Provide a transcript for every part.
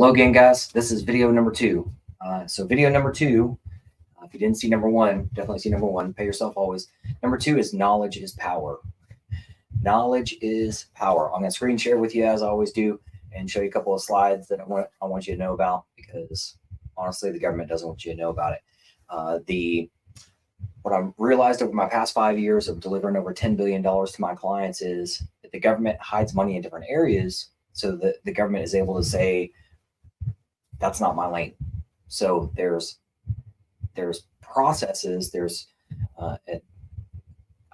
Hello again, guys. This is video number 2. So video number 2, if you didn't see number 1, definitely see number 1. Pay yourself always. Number 2 is knowledge is power. Knowledge is power. I'm going to screen share with you as I always do and show you a couple of slides that I want you to know about, because honestly, the government doesn't want you to know about it. What I've realized over my past 5 years of delivering over $10 billion to my clients is that the government hides money in different areas so that the government is able to say, that's not my lane. So there's processes, I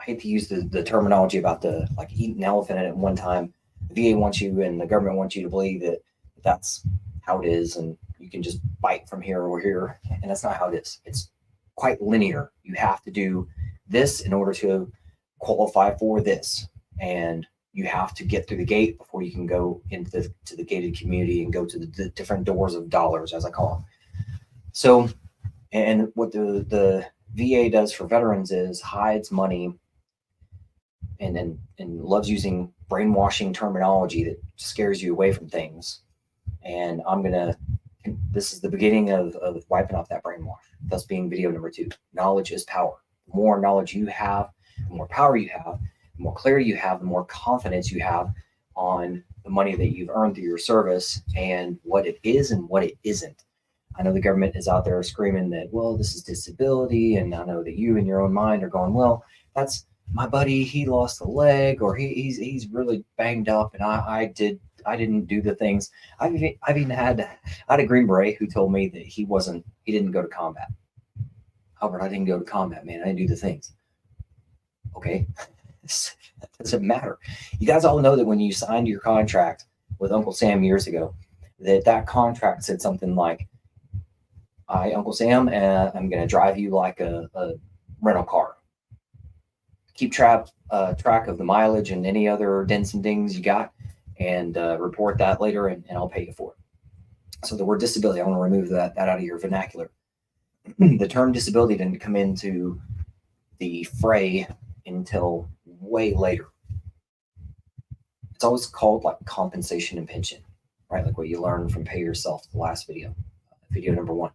hate to use the terminology about like eating an elephant at one time. The VA wants you and the government wants you to believe that that's how it is, and you can just bite from here or here, and that's not how it is. It's quite linear. You have to do this in order to qualify for this, and you have to get through the gate before you can go into the gated community and go to the different doors of dollars, as I call them. So, and what the VA does for veterans is hides money and loves using brainwashing terminology that scares you away from things. And this is the beginning of wiping off that brainwash, thus being video number 2. Knowledge is power. The more knowledge you have, the more power you have, the more clarity you have, the more confidence you have on the money that you've earned through your service and what it is and what it isn't. I know the government is out there screaming that, well, this is disability. And I know that you in your own mind are going, well, that's my buddy. He lost a leg, or he's really banged up. And I didn't do the things. I've even had a Green Beret who told me that he didn't go to combat. Albert, I didn't go to combat, man. I didn't do the things. Okay. That doesn't matter. You guys all know that when you signed your contract with Uncle Sam years ago, that contract said something like, I, Uncle Sam, I'm going to drive you like a rental car. Keep track of the mileage and any other dents and dings you got, and report that later, and I'll pay you for it. So the word disability, I want to remove that out of your vernacular. The term disability didn't come into the fray until way later. It's always called like compensation and pension, right? Like what you learned from Pay Yourself, the last video number 1.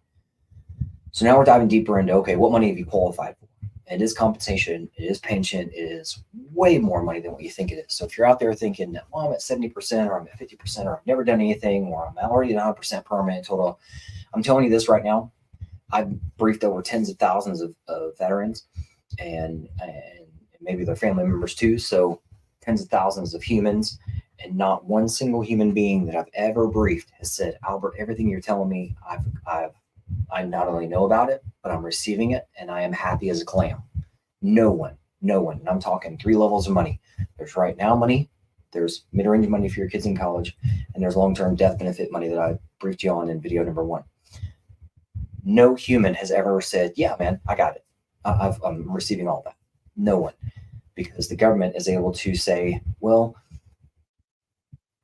So now we're diving deeper into, okay, what money have you qualified for? It is compensation, it is pension, it is way more money than what you think it is. So if you're out there thinking, well, I'm at 70%, or I'm at 50%, or I've never done anything, or I'm already at 100% permanent total, I'm telling you this right now. I've briefed over tens of thousands of veterans and maybe their family members too. So tens of thousands of humans, and not one single human being that I've ever briefed has said, Albert, everything you're telling me, I not only know about it, but I'm receiving it, and I am happy as a clam. No one. And I'm talking 3 levels of money. There's right now money, there's mid-range money for your kids in college, and there's long-term death benefit money that I briefed you on in video number 1. No human has ever said, yeah, man, I got it. I'm receiving all that. No one. Because the government is able to say, well,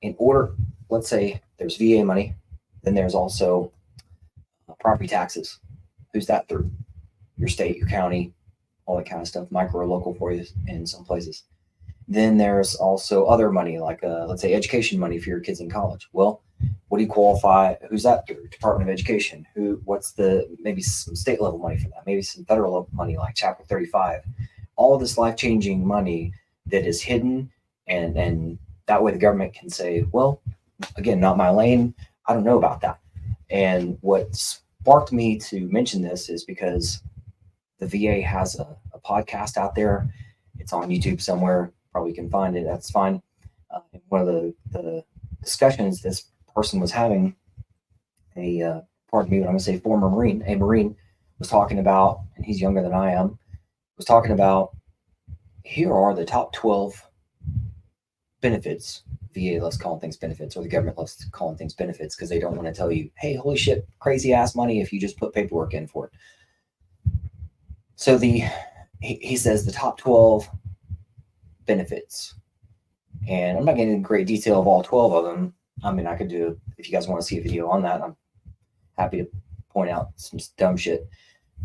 in order, let's say there's VA money, then there's also property taxes. Who's that through? Your state, your county, all that kind of stuff, micro or local for you in some places. Then there's also other money, like let's say education money for your kids in college. Well, what do you qualify? Who's that through? Department of Education. What's maybe some state level money for that? Maybe some federal level money like Chapter 35. All of this life-changing money that is hidden, and that way the government can say, well, again, not my lane. I don't know about that. And what sparked me to mention this is because the VA has a podcast out there. It's on YouTube somewhere. Probably can find it. That's fine. One of the discussions this person was having, pardon me, but I'm going to say a Marine was talking about, and he's younger than I am, was talking about, here are the top 12 benefits. VA loves calling things benefits, or the government loves calling things benefits, because they don't want to tell you, hey, holy shit, crazy ass money if you just put paperwork in for it. So he says the top 12 benefits, and I'm not getting into great detail of all 12 of them. I mean, I could do, if you guys want to see a video on that, I'm happy to point out some dumb shit,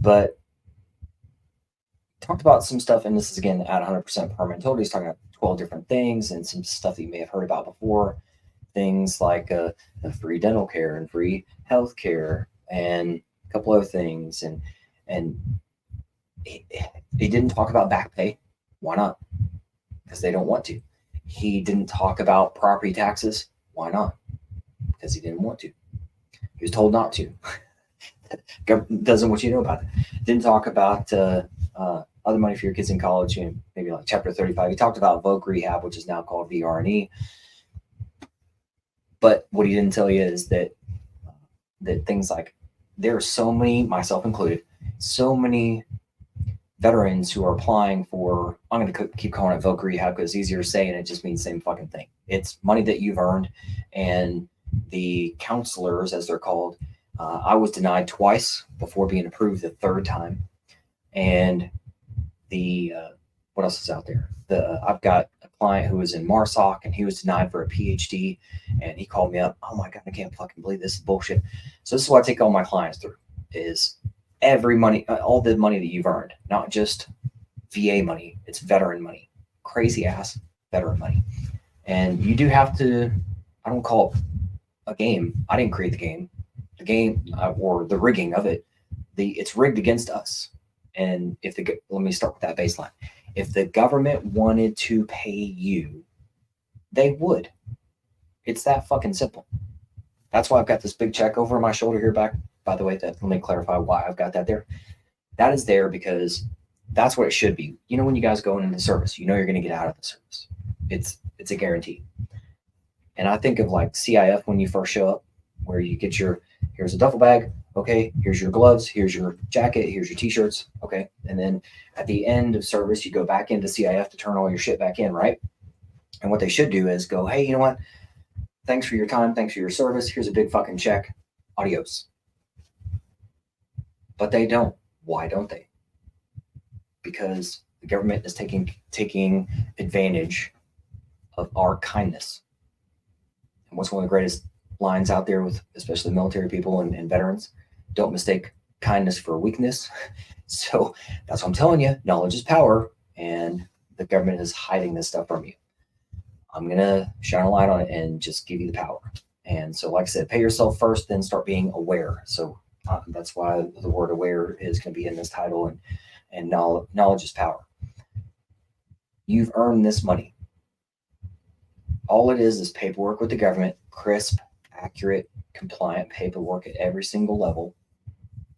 but talked about some stuff, and this is again at 100% permanent total. He's talking about 12 different things and some stuff that you may have heard about before. things like free dental care and free health care and a couple other things. And he didn't talk about back pay. Why not? Because they don't want to. He didn't talk about property taxes. Why not? Because he didn't want to. He was told not to. Government doesn't want you to know about it. Didn't talk about other money for your kids in college, maybe like Chapter 35. He talked about Voc Rehab, which is now called VRE. But what he didn't tell you is that things like there are so many, myself included, so many veterans who are applying for, I'm going to keep calling it Voc Rehab because it's easier to say and it just means the same fucking thing. It's money that you've earned, and the counselors, as they're called, I was denied twice before being approved the third time. And what else is out there? I've got a client who was in MARSOC and he was denied for a PhD, and he called me up. Oh my God, I can't fucking believe this is bullshit. So this is what I take all my clients through is every money, all the money that you've earned, not just VA money, it's veteran money, crazy ass veteran money. And you do have to, I don't call it a game. I didn't create the game or the rigging of it. It's rigged against us. And let me start with that baseline. If the government wanted to pay you, they would. It's that fucking simple. That's why I've got this big check over my shoulder here back. By the way, let me clarify why I've got that there. That is there because that's what it should be. You know, when you guys go into the service, you know you're going to get out of the service. It's a guarantee. And I think of like CIF when you first show up, where you get here's a duffel bag. Okay, here's your gloves, here's your jacket, here's your t-shirts. Okay. And then at the end of service, you go back into CIF to turn all your shit back in, right? And what they should do is go, hey, you know what? Thanks for your time. Thanks for your service. Here's a big fucking check. Adios. But they don't. Why don't they? Because the government is taking advantage of our kindness. And what's one of the greatest lines out there with especially military people and veterans? Don't mistake kindness for weakness. So that's what I'm telling you. Knowledge is power, and the government is hiding this stuff from you. I'm going to shine a light on it and just give you the power. And so, like I said, pay yourself first, then start being aware. So that's why the word aware is going to be in this title, and knowledge is power. You've earned this money. All it is paperwork with the government, crisp, accurate, compliant paperwork at every single level.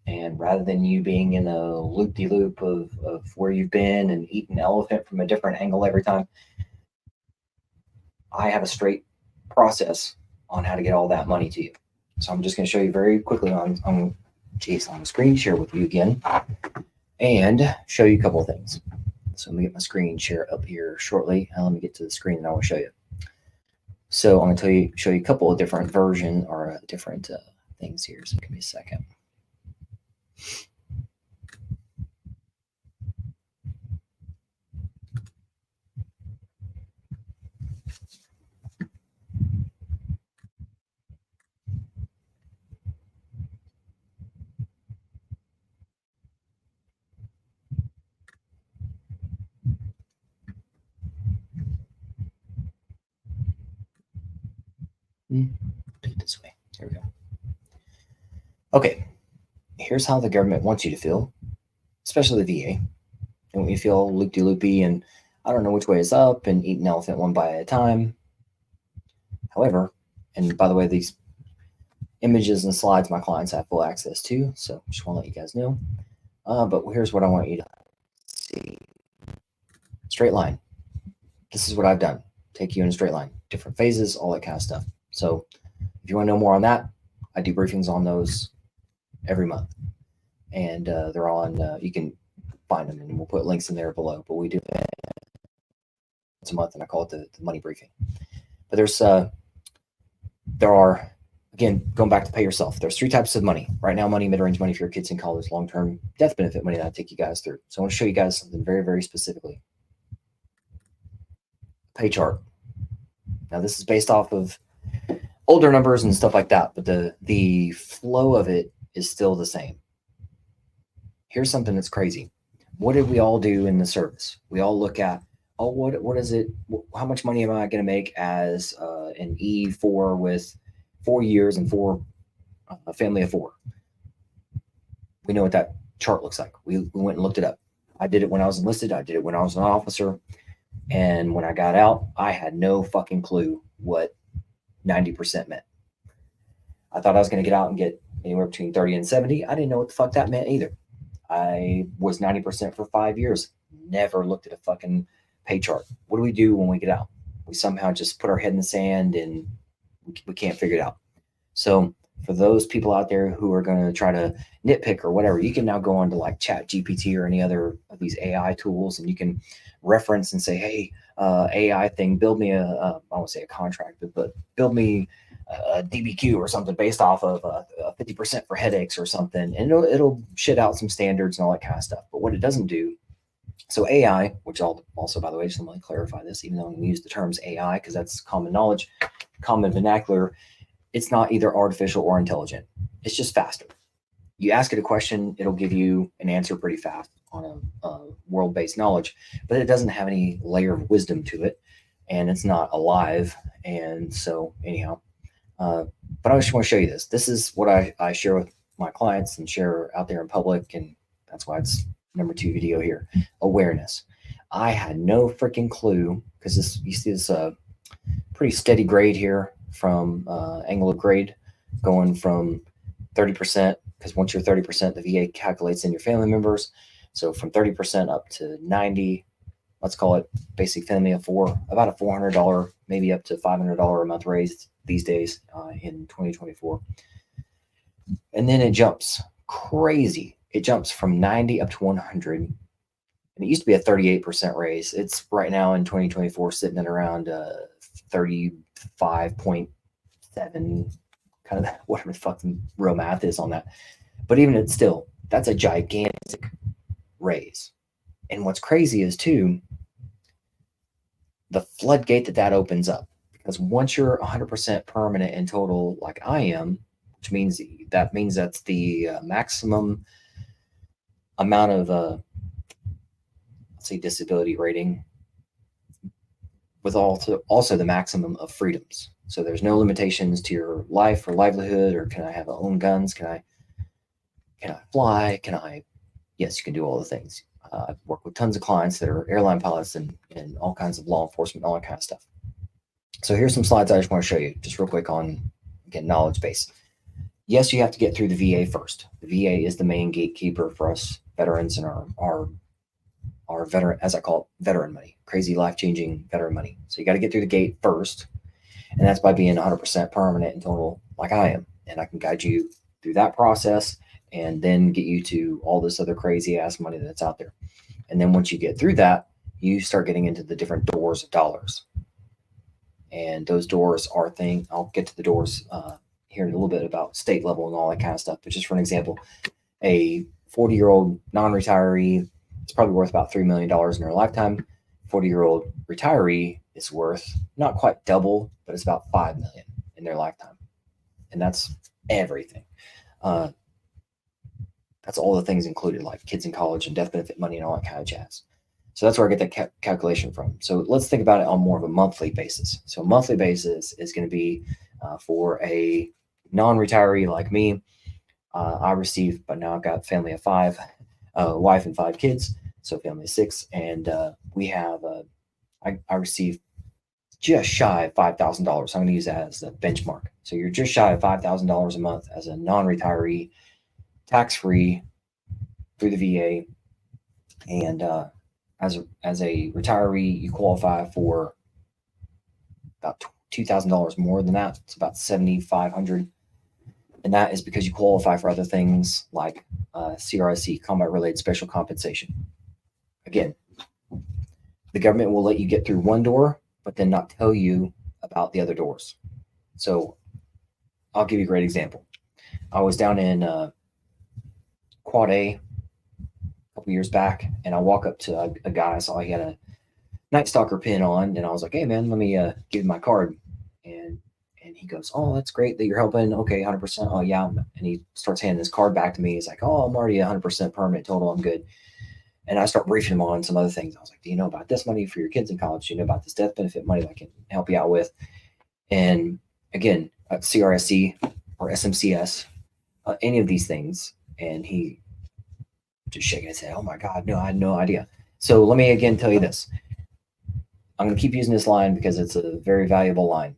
And rather than you being in a loop-de-loop of where you've been and eating elephant from a different angle every time, I have a straight process on how to get all that money to you. So I'm just going to show you very quickly on screen share with you again and show you a couple of things. So let me get my screen share up here shortly. And let me get to the screen and I will show you. So I'm going to show you a couple of different different things here. So give me a second. Do it this way. Here we go. Okay, here's how the government wants you to feel, especially the VA. And when you feel loop-de-loopy and I don't know which way is up and eat an elephant one bite at a time. However, and by the way, these images and slides my clients have full access to, so just want to let you guys know. But here's what I want you to see. Straight line. This is what I've done. Take you in a straight line. Different phases, all that kind of stuff. So if you want to know more on that, I do briefings on those every month. And they're on, you can find them and we'll put links in there below. But we do it once a month and I call it the money briefing. But there are, again, going back to pay yourself, there's 3 types of money. Right now, money, mid-range money for your kids in college, long-term death benefit money that I take you guys through. So I want to show you guys something very, very specifically. Pay chart. Now this is based off of older numbers and stuff like that, but the flow of it is still the same. Here's something that's crazy. What did we all do in the service? We all look at oh, what is it? How much money am I going to make as an E4 with 4 years and four a family of four? We know what that chart looks like. We went and looked it up. I did it when I was enlisted. I did it when I was an officer. And when I got out, I had no fucking clue what 90% meant. I thought I was going to get out and get anywhere between 30 and 70. I didn't know what the fuck that meant either. I was 90% for 5 years. Never looked at a fucking pay chart. What do we do when we get out? We somehow just put our head in the sand and we can't figure it out. So for those people out there who are going to try to nitpick or whatever, you can now go on to like Chat GPT or any other of these AI tools, and you can reference and say, hey, AI thing, build me I won't say a contract, but build me a DBQ or something based off of 50% for headaches or something. And it'll shit out some standards and all that kind of stuff. But what it doesn't do, so AI, which I'll also, by the way, just want to clarify this, even though I'm going to use the terms AI because that's common knowledge, common vernacular, it's not either artificial or intelligent. It's just faster. You ask it a question, it'll give you an answer pretty fast on a world-based knowledge, but it doesn't have any layer of wisdom to it, and it's not alive. And so, anyhow, but I just want to show you this. This is what I share with my clients and share out there in public, and that's why it's number 2 video here. Awareness. I had no freaking clue because this, you see this pretty steady grade here from angle of grade going from 30%, because once you're 30%, the VA calculates in your family members. So from 30% up to 90, let's call it basic family of four, about a $400, maybe up to $500 a month raise these days in 2024. And then it jumps crazy. It jumps from 90 up to 100. And it used to be a 38% raise. It's right now in 2024 sitting at around 35.7, kind of whatever the fucking real math is on that. But even it's still, that's a gigantic raise. And what's crazy is too, the floodgate that opens up. Because once you're 100% permanent in total, like I am, which means that's the maximum amount of, let's say, disability rating, with also the maximum of freedoms. So there's no limitations to your life or livelihood, or can I have own guns? Can I fly? Yes, you can do all the things. I've worked with tons of clients that are airline pilots and all kinds of law enforcement, all that kind of stuff. So here's some slides I just want to show you just real quick on, again, knowledge base. Yes, you have to get through the VA first. The VA is the main gatekeeper for us veterans and our veteran, as I call it, veteran money, crazy life-changing veteran money. So you got to get through the gate first, and that's by being 100% permanent in total, like I am. And I can guide you through that process and then get you to all this other crazy ass money that's out there. And then once you get through that, you start getting into the different doors of dollars. And those doors are I'll get to the doors here in a little bit about state level and all that kind of stuff. But just for an example, a 40-year-old non-retiree is probably worth about $3 million in their lifetime. 40-year-old retiree is worth not quite double, but it's about $5 million in their lifetime. And that's everything. That's all the things included, like kids in college and death benefit money and all that kind of jazz. So that's where I get that calculation from. So let's think about it on more of a monthly basis. So a monthly basis is going to be for a non-retiree like me. I receive, but now I've got family of 5, wife and 5 kids, so family of 6, and we have I receive just shy of $5,000. So I'm going to use that as the benchmark. So you're just shy of $5,000 a month as a non-retiree, tax-free through the VA, and as a retiree, you qualify for about $2,000 more than that. It's about $7,500, and that is because you qualify for other things like CRSC, combat-related special compensation. Again, the government will let you get through one door, but then not tell you about the other doors. So I'll give you a great example. I was down in Quad A couple years back, and I walk up to a guy. I saw he had a Night Stalker pin on, and I was like, "Hey man, let me give you my card." And he goes, "Oh, that's great that you're helping. Okay, 100%. Oh, yeah." And he starts handing his card back to me. He's like, "Oh, I'm already 100% permanent total. I'm good." And I start briefing them on some other things. I was like, do you know about this money for your kids in college? Do you know about this death benefit money that I can help you out with? And again, CRSC or SMCS, any of these things. And he just shaking his head. Oh my God, no, I had no idea. So let me again tell you this. I'm going to keep using this line because it's a very valuable line.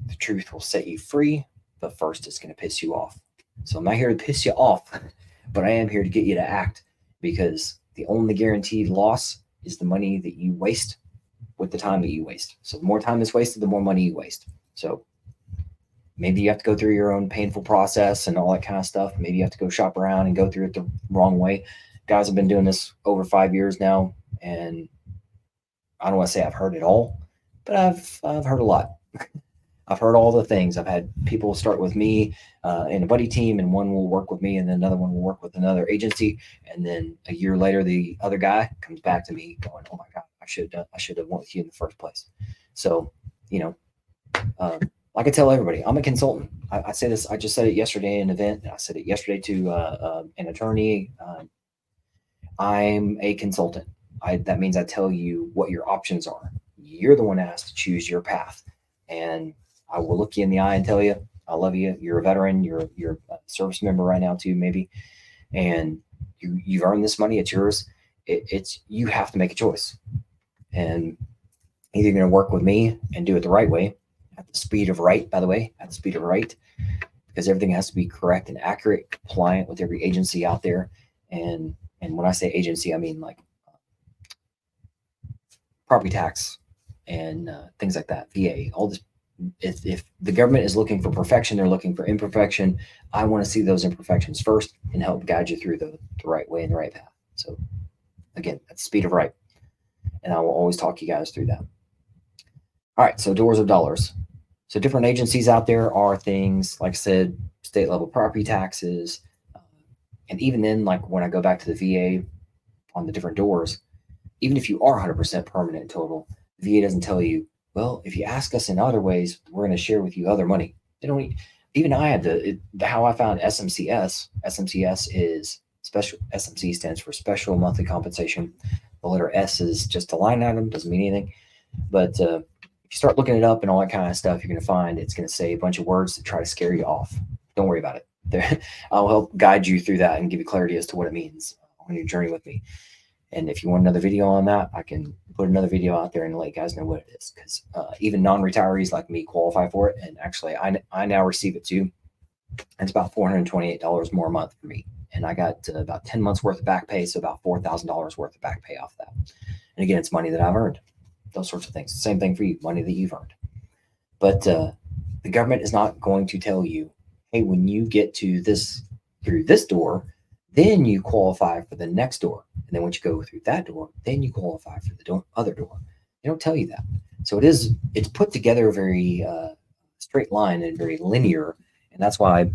The truth will set you free, but first it's going to piss you off. So I'm not here to piss you off, but I am here to get you to act, because the only guaranteed loss is the money that you waste with the time that you waste. So the more time is wasted, the more money you waste. So maybe you have to go through your own painful process and all that kind of stuff. Maybe you have to go shop around and go through it the wrong way. Guys have been doing this over 5 years now, and I don't want to say I've heard it all, but I've heard a lot. I've heard all the things. I've had people start with me in a buddy team, and one will work with me, and then another one will work with another agency, and then a year later, the other guy comes back to me going, "Oh my God, I should have went with you in the first place." So, you know, like I tell everybody, I'm a consultant. I say this. I just said it yesterday in an event. And I said it yesterday to an attorney. I'm a consultant. That means I tell you what your options are. You're the one that has to choose your path, and I will look you in the eye and tell you, I love you. You're a veteran. You're a service member right now too, maybe, and you've earned this money. It's yours. It's you have to make a choice, and either you're going to work with me and do it the right way, at the speed of right. By the way, at the speed of right, because everything has to be correct and accurate, compliant with every agency out there, and when I say agency, I mean like property tax and things like that, VA, all this. If the government is looking for perfection, they're looking for imperfection. I want to see those imperfections first and help guide you through the right way and the right path. So again, at the speed of right. And I will always talk you guys through that. All right, so doors of dollars. So different agencies out there are things, like I said, state level property taxes. And even then, like when I go back to the VA on the different doors, even if you are 100% permanent in total, the VA doesn't tell you, well, if you ask us in other ways, we're going to share with you other money. They don't even I had how I found SMCS. SMCS is special. SMC stands for special monthly compensation. The letter S is just a line item, doesn't mean anything. But if you start looking it up and all that kind of stuff, you're going to find it's going to say a bunch of words to try to scare you off. Don't worry about it. I'll help guide you through that and give you clarity as to what it means on your journey with me. And if you want another video on that, I can put another video out there and let you guys know what it is. Because even non-retirees like me qualify for it. And actually, I now receive it too. It's about $428 more a month for me. And I got about 10 months worth of back pay, so about $4,000 worth of back pay off that. And again, it's money that I've earned. Those sorts of things. Same thing for you, money that you've earned. But the government is not going to tell you, hey, when you get to this through this door, then you qualify for the next door. And then once you go through that door, then you qualify for the other door. They don't tell you that. So it's put together a very straight line and very linear. And that's why,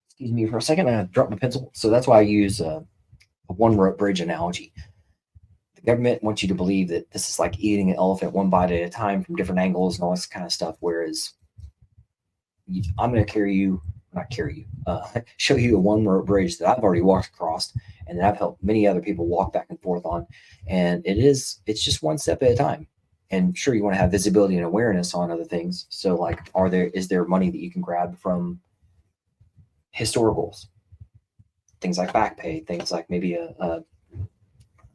excuse me for a second, I dropped my pencil. So that's why I use a one rope bridge analogy. The government wants you to believe that this is like eating an elephant one bite at a time from different angles and all this kind of stuff. Whereas I'm going to show you a one rope bridge that I've already walked across and that I've helped many other people walk back and forth on. And it's just one step at a time. And sure, you want to have visibility and awareness on other things. So like, is there money that you can grab from historicals, things like back pay, things like maybe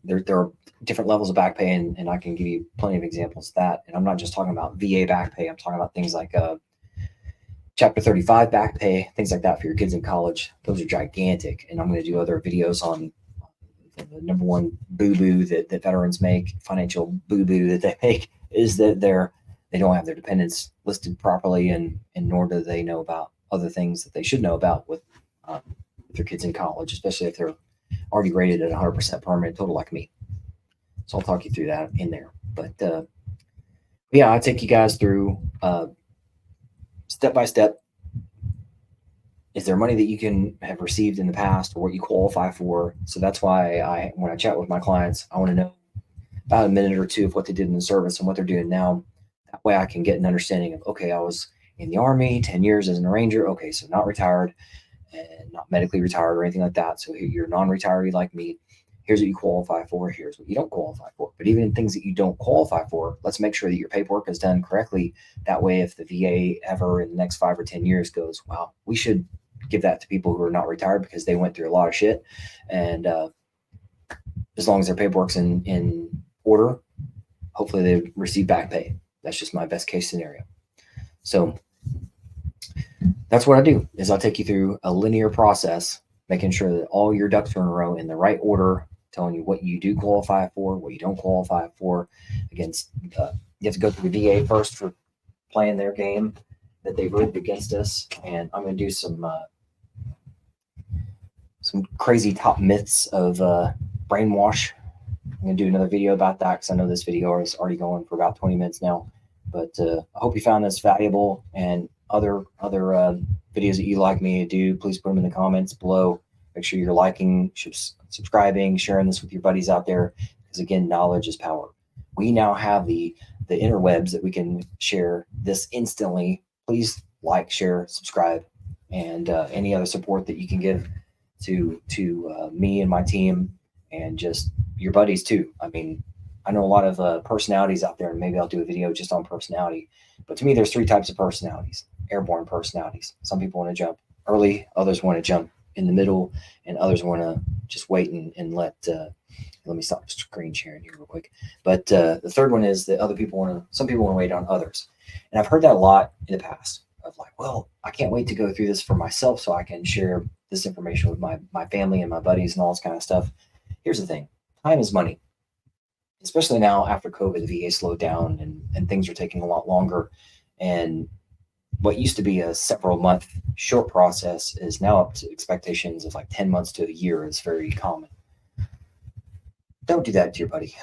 there are different levels of back pay, and I can give you plenty of examples of that. And I'm not just talking about VA back pay. I'm talking about things like Chapter 35 back pay, things like that for your kids in college. Those are gigantic. And I'm going to do other videos on the number one boo-boo that veterans make, financial boo-boo that they make, is that they don't have their dependents listed properly, and nor do they know about other things that they should know about with their kids in college, especially if they're already rated at 100% permanent total like me. So I'll talk you through that in there. But yeah, I'll take you guys through step by step. Is there money that you can have received in the past or what you qualify for? So that's why when I chat with my clients, I want to know about a minute or two of what they did in the service and what they're doing now. That way I can get an understanding of, okay, I was in the Army 10 years as an Ranger. Okay, so not retired and not medically retired or anything like that. So you're non-retiree like me. Here's what you qualify for. Here's what you don't qualify for. But even in things that you don't qualify for, let's make sure that your paperwork is done correctly. That way, if the VA ever in the next 5 or 10 years goes, wow, we should give that to people who are not retired because they went through a lot of shit. And as long as their paperwork's in order, hopefully they receive back pay. That's just my best case scenario. So that's what I do is I'll take you through a linear process, making sure that all your ducks are in a row in the right order, telling you what you do qualify for, what you don't qualify for. Against, you have to go through the VA first for playing their game that they've rigged against us. And I'm going to do some crazy top myths of brainwash. I'm going to do another video about that because I know this video is already going for about 20 minutes now. But I hope you found this valuable, and other videos that you like me to do, please put them in the comments below. Make sure you're liking, subscribing, sharing this with your buddies out there, because again, knowledge is power. We now have the interwebs that we can share this instantly. Please like, share, subscribe, and any other support that you can give to me and my team, and just your buddies too. I mean, I know a lot of personalities out there, and maybe I'll do a video just on personality. But to me, there's 3 types of personalities: airborne personalities. Some people want to jump early, others want to jump in the middle, and others want to just wait and let me stop screen sharing here real quick. But the third one is that some people want to wait on others. And I've heard that a lot in the past of like, well, I can't wait to go through this for myself so I can share this information with my family and my buddies and all this kind of stuff. Here's the thing: time is money. Especially now after COVID, the VA slowed down and things are taking a lot longer. And what used to be a several month short process is now up to expectations of like 10 months to a year is very common. Don't do that to your buddy.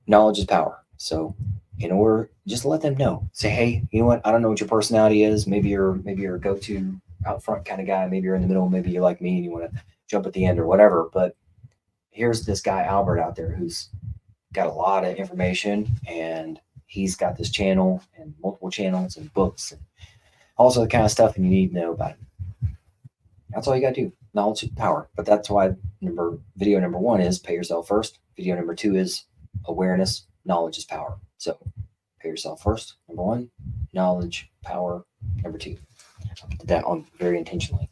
Knowledge is power. So in order, just let them know. Say, hey, you know what? I don't know what your personality is. Maybe you're a go-to out front kind of guy. Maybe you're in the middle. Maybe you're like me and you want to jump at the end or whatever. But here's this guy, Albert, out there who's got a lot of information, and he's got this channel and multiple channels and books and also the kind of stuff, and you need to know about it. That's all you got to do. Knowledge is power. But that's why video number 1 is pay yourself first. Video number 2 is awareness. Knowledge is power. So pay yourself first, number 1. Knowledge, power, number 2. I did that on very intentionally.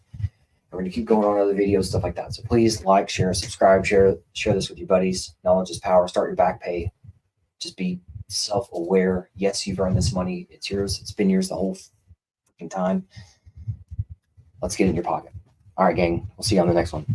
We're going to keep going on other videos, stuff like that. So please like, share, subscribe, share this with your buddies. Knowledge is power. Start your back pay. Just be self-aware. Yes, you've earned this money. It's yours. It's been yours the whole freaking time. Let's get it in your pocket. All right, gang. We'll see you on the next one.